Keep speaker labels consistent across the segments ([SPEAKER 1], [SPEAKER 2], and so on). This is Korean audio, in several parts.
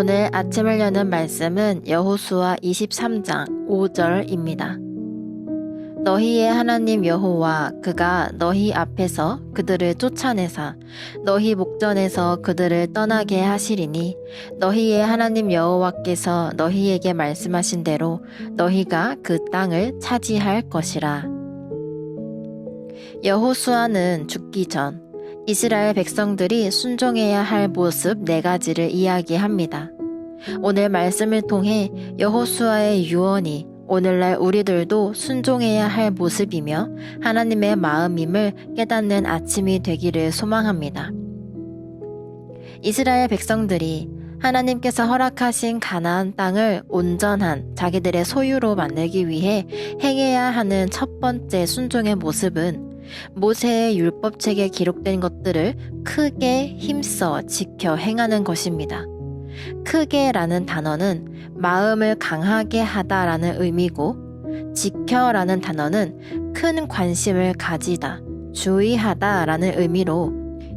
[SPEAKER 1] 오늘 아침을 여는 말씀은 여호수아 23장 5절입니다. 너희의 하나님 여호와 그가 너희 앞에서 그들을 쫓아내사 너희 목전에서 그들을 떠나게 하시리니 너희의 하나님 여호와께서 너희에게 말씀하신 대로 너희가 그 땅을 차지할 것이라. 여호수아는 죽기 전 이스라엘 백성들이 순종해야 할 모습 4가지를 이야기합니다. 오늘 말씀을 통해 여호수아의 유언이 오늘날 우리들도 순종해야 할 모습이며 하나님의 마음임을 깨닫는 아침이 되기를 소망합니다. 이스라엘 백성들이 하나님께서 허락하신 가나안 땅을 온전한 자기들의 소유로 만들기 위해 행해야 하는 첫 번째 순종의 모습은 모세의 율법책에 기록된 것들을 크게 힘써 지켜 행하는 것입니다. 크게라는 단어는 마음을 강하게 하다라는 의미고 지켜라는 단어는 큰 관심을 가지다, 주의하다라는 의미로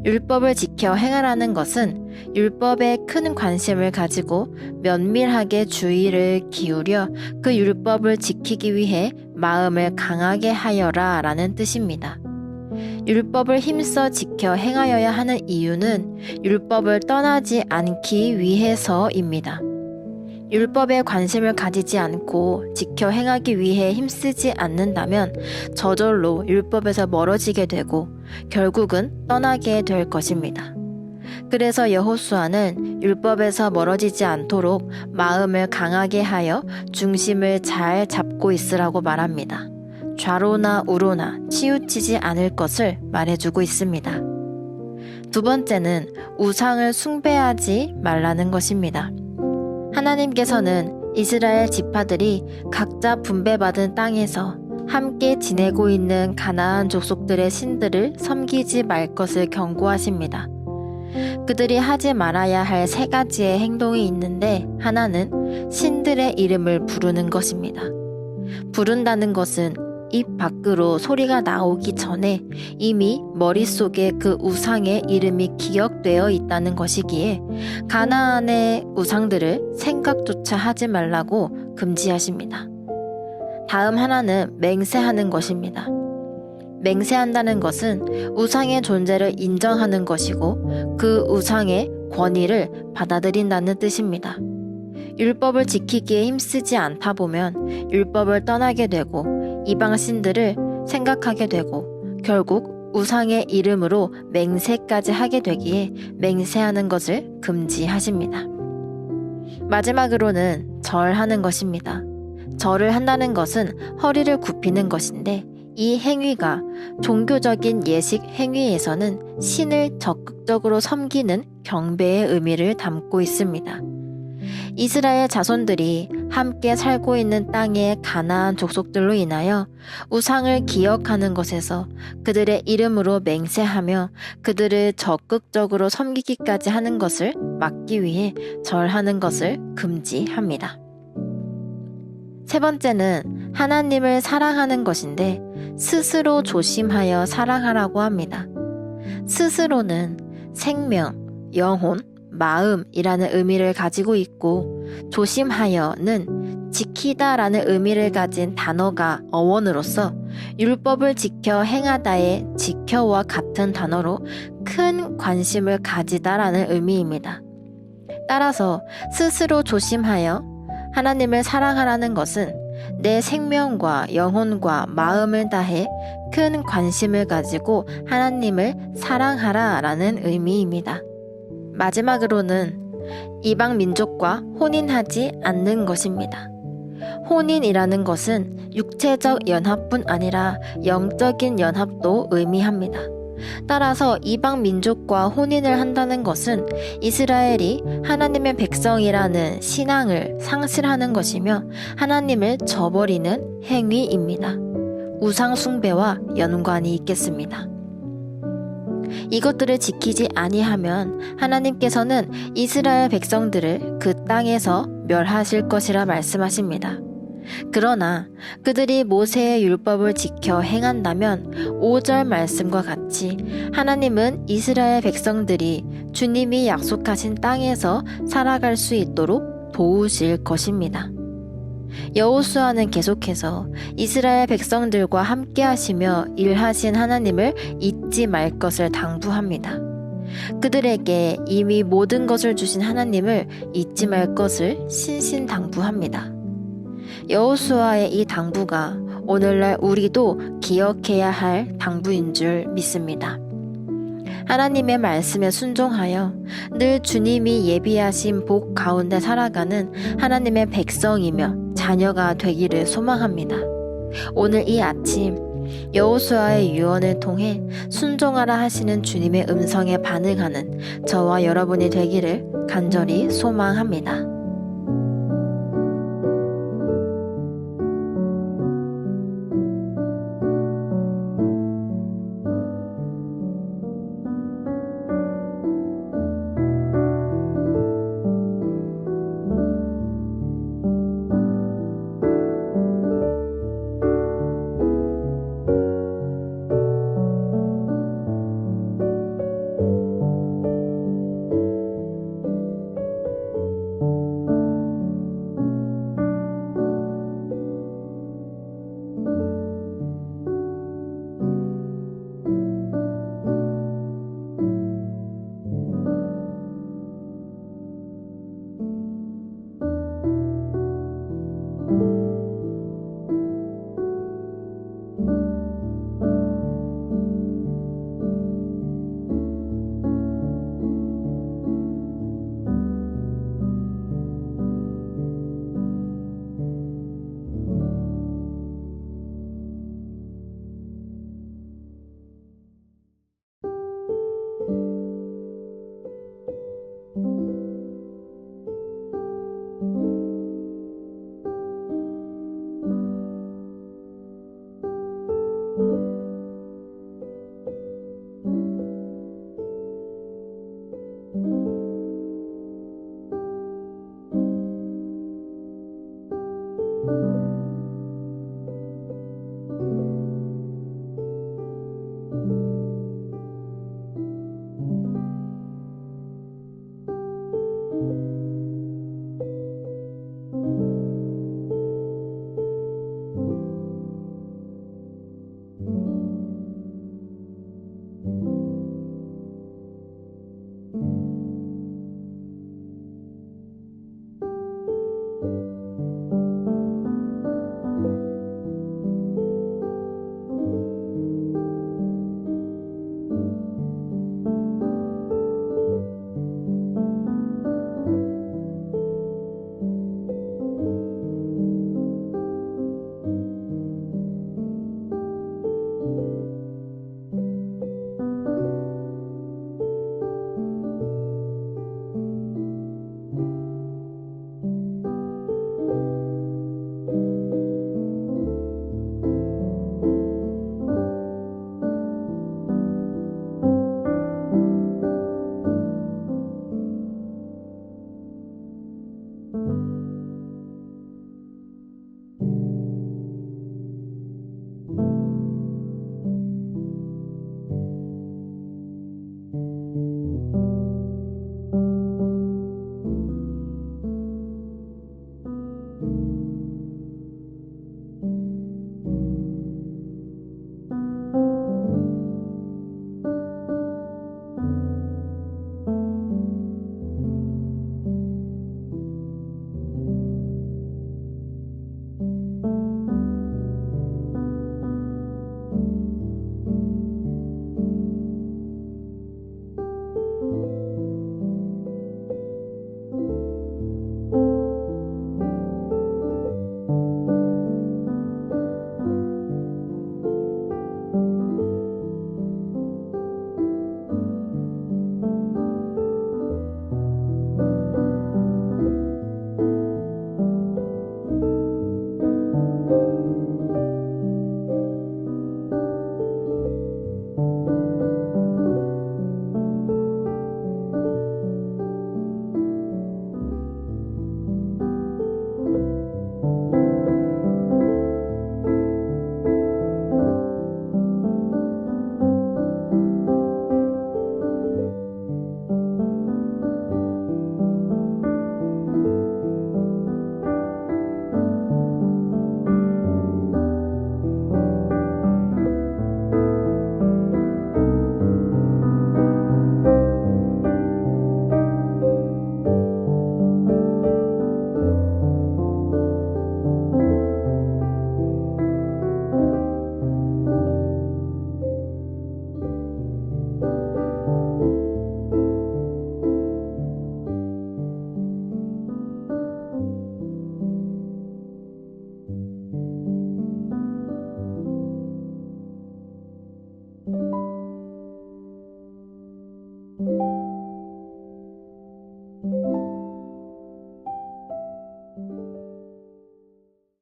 [SPEAKER 1] 율법을 지켜 행하라는 것은 율법에 큰 관심을 가지고 면밀하게 주의를 기울여 그 율법을 지키기 위해 마음을 강하게 하여라 라는 뜻입니다. 율법을 힘써 지켜 행하여야 하는 이유는 율법을 떠나지 않기 위해서입니다. 율법에 관심을 가지지 않고 지켜 행하기 위해 힘쓰지 않는다면 저절로 율법에서 멀어지게 되고 결국은 떠나게 될 것입니다. 그래서 여호수아는 율법에서 멀어지지 않도록 마음을 강하게 하여 중심을 잘 잡고 있으라고 말합니다. 좌로나 우로나 치우치지 않을 것을 말해주고 있습니다. 두 번째는 우상을 숭배하지 말라는 것입니다. 하나님께서는 이스라엘 지파들이 각자 분배받은 땅에서 함께 지내고 있는 가나안 족속들의 신들을 섬기지 말 것을 경고하십니다. 그들이 하지 말아야 할 3가지의 행동이 있는데 하나는 신들의 이름을 부르는 것입니다. 부른다는 것은 입 밖으로 소리가 나오기 전에 이미 머릿속에 그 우상의 이름이 기억되어 있다는 것이기에 가나안의 우상들을 생각조차 하지 말라고 금지하십니다. 다음 하나는 맹세하는 것입니다. 맹세한다는 것은 우상의 존재를 인정하는 것이고 그 우상의 권위를 받아들인다는 뜻입니다. 율법을 지키기에 힘쓰지 않다 보면 율법을 떠나게 되고 이방 신들을 생각하게 되고 결국 우상의 이름으로 맹세까지 하게 되기에 맹세하는 것을 금지하십니다. 마지막으로는 절하는 것입니다. 절을 한다는 것은 허리를 굽히는 것인데 이 행위가 종교적인 예식 행위에서는 신을 적극적으로 섬기는 경배의 의미를 담고 있습니다. 이스라엘 자손들이 함께 살고 있는 땅의 가나안 족속들로 인하여 우상을 기억하는 것에서 그들의 이름으로 맹세하며 그들을 적극적으로 섬기기까지 하는 것을 막기 위해 절하는 것을 금지합니다. 세 번째는 하나님을 사랑하는 것인데 스스로 조심하여 사랑하라고 합니다. 스스로는 생명, 영혼, 마음이라는 의미를 가지고 있고 조심하여는 지키다라는 의미를 가진 단어가 어원으로서 율법을 지켜 행하다의 지켜와 같은 단어로 큰 관심을 가지다라는 의미입니다. 따라서 스스로 조심하여 하나님을 사랑하라는 것은 내 생명과 영혼과 마음을 다해 큰 관심을 가지고 하나님을 사랑하라라는 의미입니다. 마지막으로는 이방 민족과 혼인하지 않는 것입니다. 혼인이라는 것은 육체적 연합뿐 아니라 영적인 연합도 의미합니다. 따라서 이방 민족과 혼인을 한다는 것은 이스라엘이 하나님의 백성이라는 신앙을 상실하는 것이며 하나님을 저버리는 행위입니다. 우상 숭배와 연관이 있겠습니다. 이것들을 지키지 아니하면 하나님께서는 이스라엘 백성들을 그 땅에서 멸하실 것이라 말씀하십니다. 그러나 그들이 모세의 율법을 지켜 행한다면 5절 말씀과 같이 하나님은 이스라엘 백성들이 주님이 약속하신 땅에서 살아갈 수 있도록 도우실 것입니다. 여호수아는 계속해서 이스라엘 백성들과 함께 하시며 일하신 하나님을 잊지 말 것을 당부합니다. 그들에게 이미 모든 것을 주신 하나님을 잊지 말 것을 신신당부합니다. 여호수아의 이 당부가 오늘날 우리도 기억해야 할 당부인 줄 믿습니다. 하나님의 말씀에 순종하여 늘 주님이 예비하신 복 가운데 살아가는 하나님의 백성이며 자녀가 되기를 소망합니다. 오늘 이 아침 여호수아의 유언을 통해 순종하라 하시는 주님의 음성에 반응하는 저와 여러분이 되기를 간절히 소망합니다.